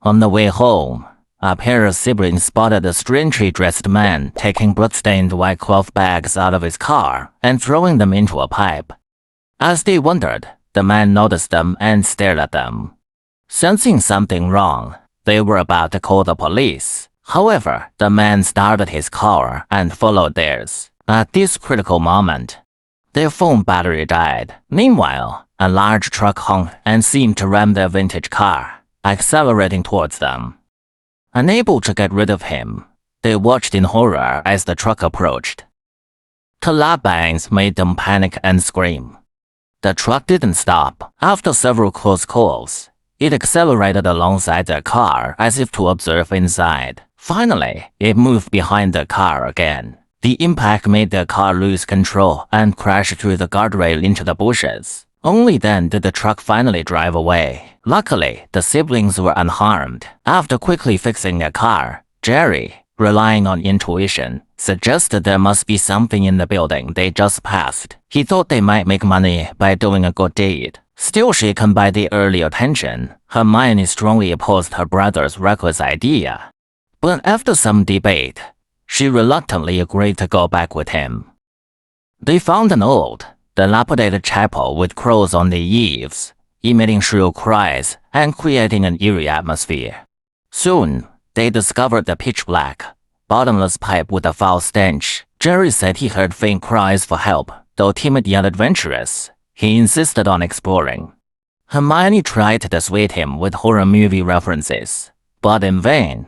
On the way home, a pair of siblings spotted a strangely dressed man taking blood-stained white cloth bags out of his car and throwing them into a pipe. As they wondered, the man noticed them and stared at them. Sensing something wrong, they were about to call the police. However, the man started his car and followed theirs. At this critical moment, their phone battery died. Meanwhile, a large truck honked and seemed to ram their vintage car, accelerating towards them. Unable to get rid of him, they watched in horror as the truck approached. The loud bangs made them panic and scream. The truck didn't stop. After several close calls, it accelerated alongside their car as if to observe inside. Finally, it moved behind the car again. The impact made their car lose control and crash through the guardrail into the bushes. Only then did the truck finally drive away. Luckily, the siblings were unharmed. After quickly fixing their car, Jerry, relying on intuition, suggested there must be something in the building they just passed. He thought they might make money by doing a good deed. Still shaken by the early attention, Hermione strongly opposed her brother's reckless idea. But after some debate, she reluctantly agreed to go back with him. They found an old, dilapidated chapel with crows on the eaves, emitting shrill cries and creating an eerie atmosphere. Soon, they discovered the pitch-black, bottomless pipe with a foul stench. Jerry said he heard faint cries for help, though timid yet adventurous. He insisted on exploring. Hermione tried to dissuade him with horror movie references, but in vain.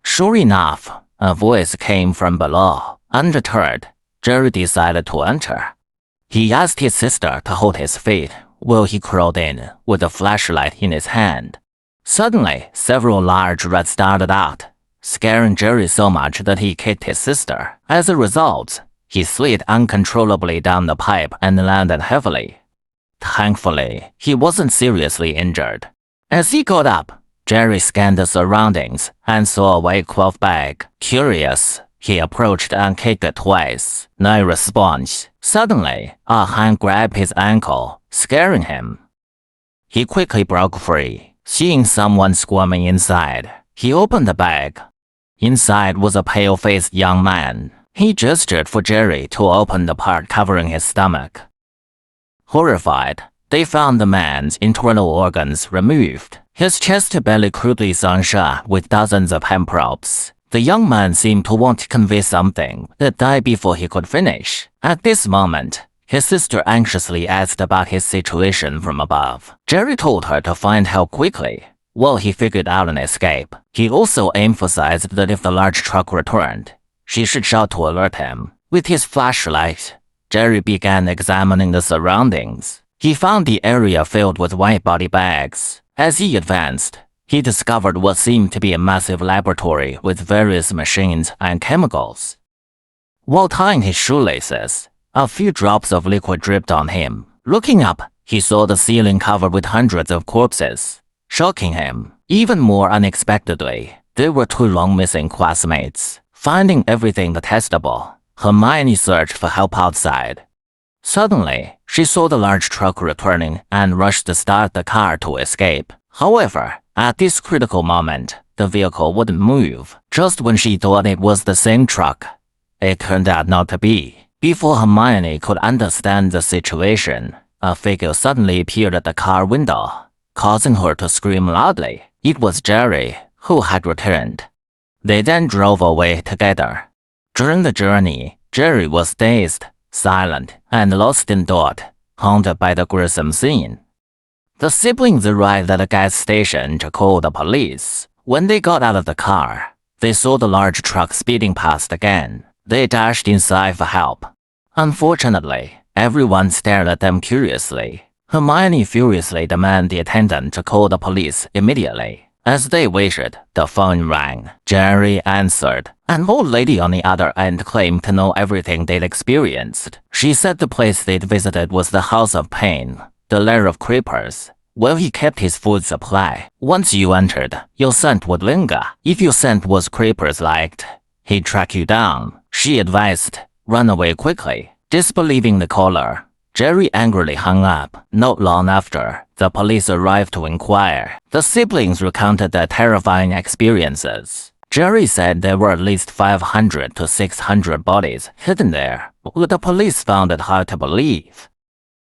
Sure enough, a voice came from below. Undeterred, Jerry decided to enter. He asked his sister to hold his feet while he crawled in with a flashlight in his hand. Suddenly, several large rats darted out, scaring Jerry so much that he kicked his sister. As a result, he slid uncontrollably down the pipe and landed heavily. Thankfully, he wasn't seriously injured. As he got up, Jerry scanned the surroundings and saw a white cloth bag. Curious, he approached and kicked it twice. No response. Suddenly, a hand grabbed his ankle, scaring him. He quickly broke free, seeing someone squirming inside. He opened the bag. Inside was a pale-faced young man. He gestured for Jerry to open the part covering his stomach. Horrified, they found the man's internal organs removed. His chest barely crudely sewn shut with dozens of hand props. The young man seemed to want to convey something that died before he could finish. At this moment, his sister anxiously asked about his situation from above. Jerry told her to find help quickly, while he figured out an escape. He also emphasized that if the large truck returned, she should shout to alert him. With his flashlight, Jerry began examining the surroundings. He found the area filled with white body bags. As he advanced, he discovered what seemed to be a massive laboratory with various machines and chemicals. While tying his shoelaces, a few drops of liquid dripped on him. Looking up, he saw the ceiling covered with hundreds of corpses. Shocking him, even more unexpectedly, there were two long-missing classmates. Finding everything detestable, Hermione searched for help outside. Suddenly, she saw the large truck returning and rushed to start the car to escape. However, at this critical moment, the vehicle wouldn't move. Just when she thought it was the same truck, it turned out not to be. Before Hermione could understand the situation, a figure suddenly appeared at the car window, causing her to scream loudly. It was Jerry, who had returned. They then drove away together. During the journey, Jerry was dazed, silent, and lost in thought, haunted by the gruesome scene. The siblings arrived at a gas station to call the police. When they got out of the car, they saw the large truck speeding past again. They dashed inside for help. Unfortunately, everyone stared at them curiously. Hermione furiously demanded the attendant to call the police immediately. As they waited, the phone rang. Jerry answered. An old lady on the other end claimed to know everything they'd experienced. She said the place they'd visited was the House of Pain, the lair of creepers, where he kept his food supply. Once you entered, your scent would linger. If your scent was creepers-liked, he'd track you down. She advised, run away quickly. Disbelieving the caller, Jerry angrily hung up. Not long after, the police arrived to inquire. The siblings recounted their terrifying experiences. Jerry said there were at least 500 to 600 bodies hidden there, but the police found it hard to believe.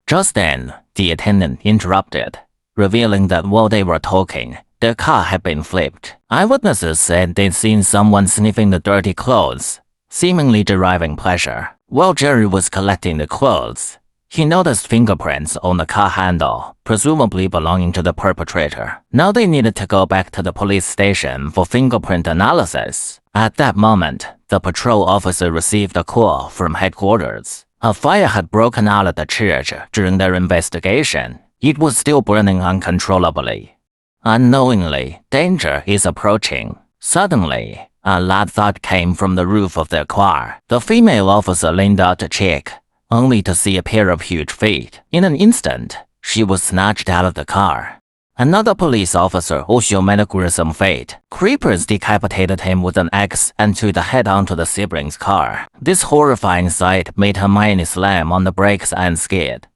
Just then, the attendant interrupted, revealing that while they were talking, their car had been flipped. Eyewitnesses said they'd seen someone sniffing the dirty clothes, seemingly deriving pleasure. While Jerry was collecting the clothes, he noticed fingerprints on the car handle, presumably belonging to the perpetrator. Now they needed to go back to the police station for fingerprint analysis. At that moment, the patrol officer received a call from headquarters. A fire had broken out at the church during their investigation. It was still burning uncontrollably. Unknowingly, danger is approaching. Suddenly, a loud thud came from the roof of their car. The female officer leaned out to check, only to see a pair of huge feet. In an instant, she was snatched out of the car. Another police officer also met a gruesome fate. Creepers decapitated him with an axe and threw the head onto the siblings' car. This horrifying sight made Hermione slam on the brakes and skid.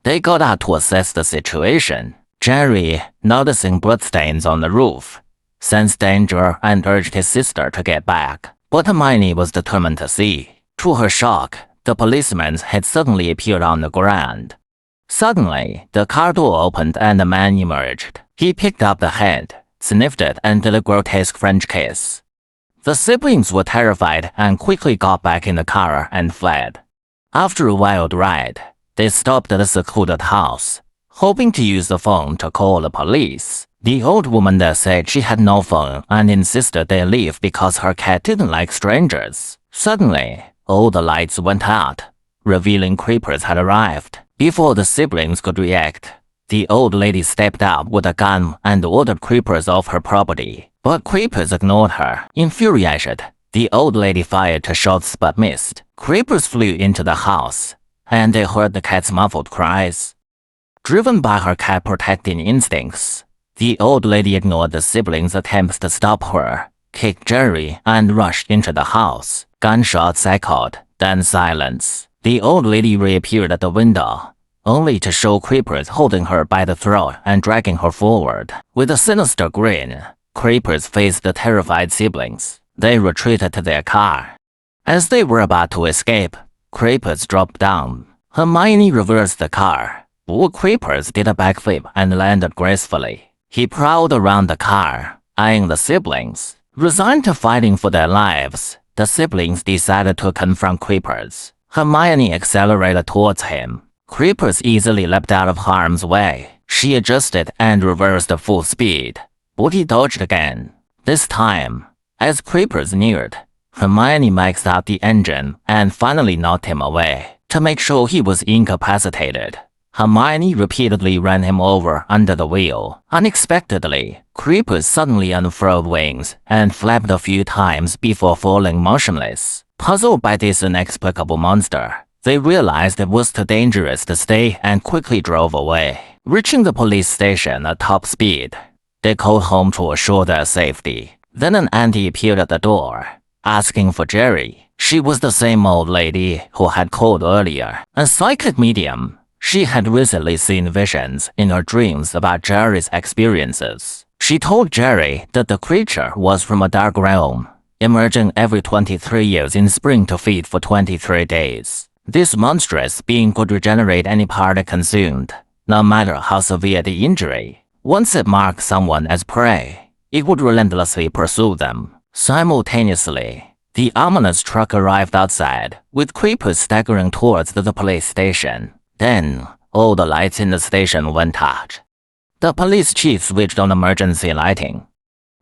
They got out to assess the situation. Jerry, noticing bloodstains on the roof, sensed danger and urged his sister to get back. But Hermione was determined to see. To her shock, the policeman had suddenly appeared on the ground. Suddenly, the car door opened and a man emerged. He picked up the head, sniffed it, and did a grotesque French kiss. The siblings were terrified and quickly got back in the car and fled. After a wild ride, they stopped at a secluded house, hoping to use the phone to call the police. The old woman there said she had no phone and insisted they leave because her cat didn't like strangers. Suddenly, all the lights went out, revealing creepers had arrived. Before the siblings could react, the old lady stepped out with a gun and ordered creepers off her property. But creepers ignored her. Infuriated, the old lady fired 2 shots but missed. Creepers flew into the house, and they heard the cat's muffled cries. Driven by her cat-protecting instincts, the old lady ignored the siblings' attempts to stop her, kicked Jerry, and rushed into the house. Gunshots echoed, then silence. The old lady reappeared at the window, only to show creepers holding her by the throat and dragging her forward. With a sinister grin, creepers faced the terrified siblings. They retreated to their car. As they were about to escape, creepers dropped down. Hermione reversed the car. But creepers did a backflip and landed gracefully. He prowled around the car, eyeing the siblings. Resigned to fighting for their lives, the siblings decided to confront creepers. Hermione accelerated towards him. Creepers easily leapt out of harm's way. She adjusted and reversed at full speed, but he dodged again. This time, as creepers neared, Hermione maxed out the engine and finally knocked him away. To make sure he was incapacitated, Hermione repeatedly ran him over under the wheel. Unexpectedly, creepers suddenly unfurled wings and flapped a few times before falling motionless. Puzzled by this inexplicable monster, they realized it was too dangerous to stay and quickly drove away. Reaching the police station at top speed, they called home to assure their safety. Then an auntie appeared at the door, asking for Jerry. She was the same old lady who had called earlier. A psychic medium, she had recently seen visions in her dreams about Jerry's experiences. She told Jerry that the creature was from a dark realm, emerging every 23 years in spring to feed for 23 days. This monstrous being could regenerate any part it consumed, no matter how severe the injury. Once it marked someone as prey, it would relentlessly pursue them. Simultaneously, the ominous truck arrived outside, with creepers staggering towards the police station. Then, all the lights in the station went out. The police chief switched on emergency lighting.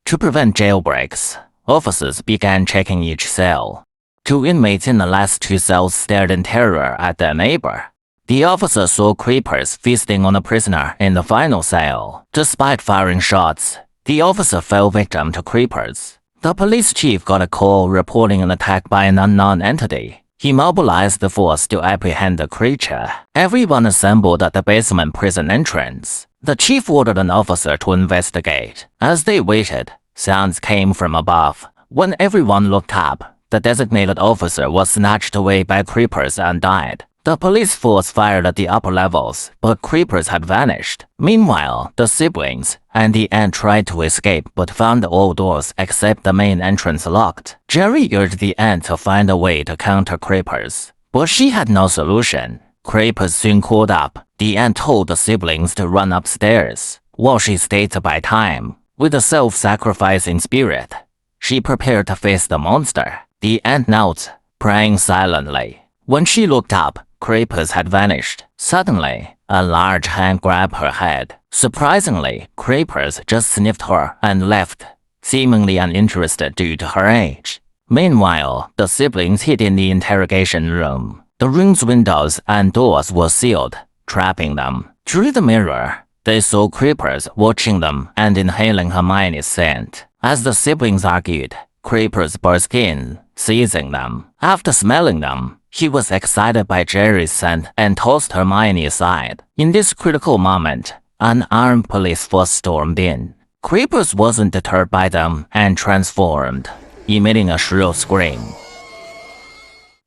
To prevent jailbreaks, officers began checking each cell. 2 inmates in the last 2 cells stared in terror at their neighbor. The officer saw creepers feasting on a prisoner in the final cell. Despite firing shots, the officer fell victim to creepers. The police chief got a call reporting an attack by an unknown entity. He mobilized the force to apprehend the creature. Everyone assembled at the basement prison entrance. The chief ordered an officer to investigate. As they waited, sounds came from above. When everyone looked up, the designated officer was snatched away by creepers and died. The police force fired at the upper levels, but creepers had vanished. Meanwhile, the siblings and the aunt tried to escape but found all doors except the main entrance locked. Jerry urged the aunt to find a way to counter creepers, but she had no solution. Creepers soon caught up. The aunt told the siblings to run upstairs, while she stayed to buy time. With a self-sacrificing spirit, she prepared to face the monster. The aunt knelt, praying silently. When she looked up, creepers had vanished. Suddenly, a large hand grabbed her head. Surprisingly, creepers just sniffed her and left, seemingly uninterested due to her age. Meanwhile, the siblings hid in the interrogation room. The room's windows and doors were sealed, trapping them. Through the mirror, they saw creepers watching them and inhaling Hermione's scent. As the siblings argued, creepers burst in, seizing them. After smelling them, he was excited by Jerry's scent and tossed Hermione aside. In this critical moment, an armed police force stormed in. Creepers wasn't deterred by them and transformed, emitting a shrill scream.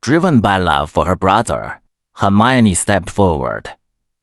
Driven by love for her brother, Hermione stepped forward,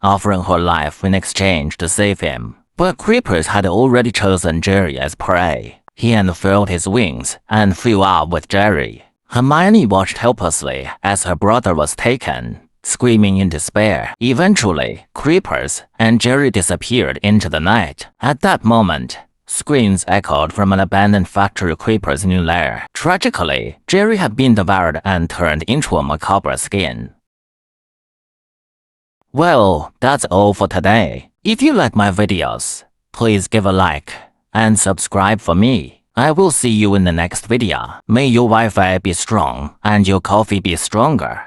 offering her life in exchange to save him. But creepers had already chosen Jerry as prey. He unfurled his wings and flew out with Jerry. Hermione watched helplessly as her brother was taken, screaming in despair. Eventually, creepers and Jerry disappeared into the night. At that moment, screams echoed from an abandoned factory creeper's new lair. Tragically, Jerry had been devoured and turned into a macabre skin. Well, that's all for today. If you like my videos, please give a like and subscribe for me. I will see you in the next video. May your Wi-Fi be strong and your coffee be stronger.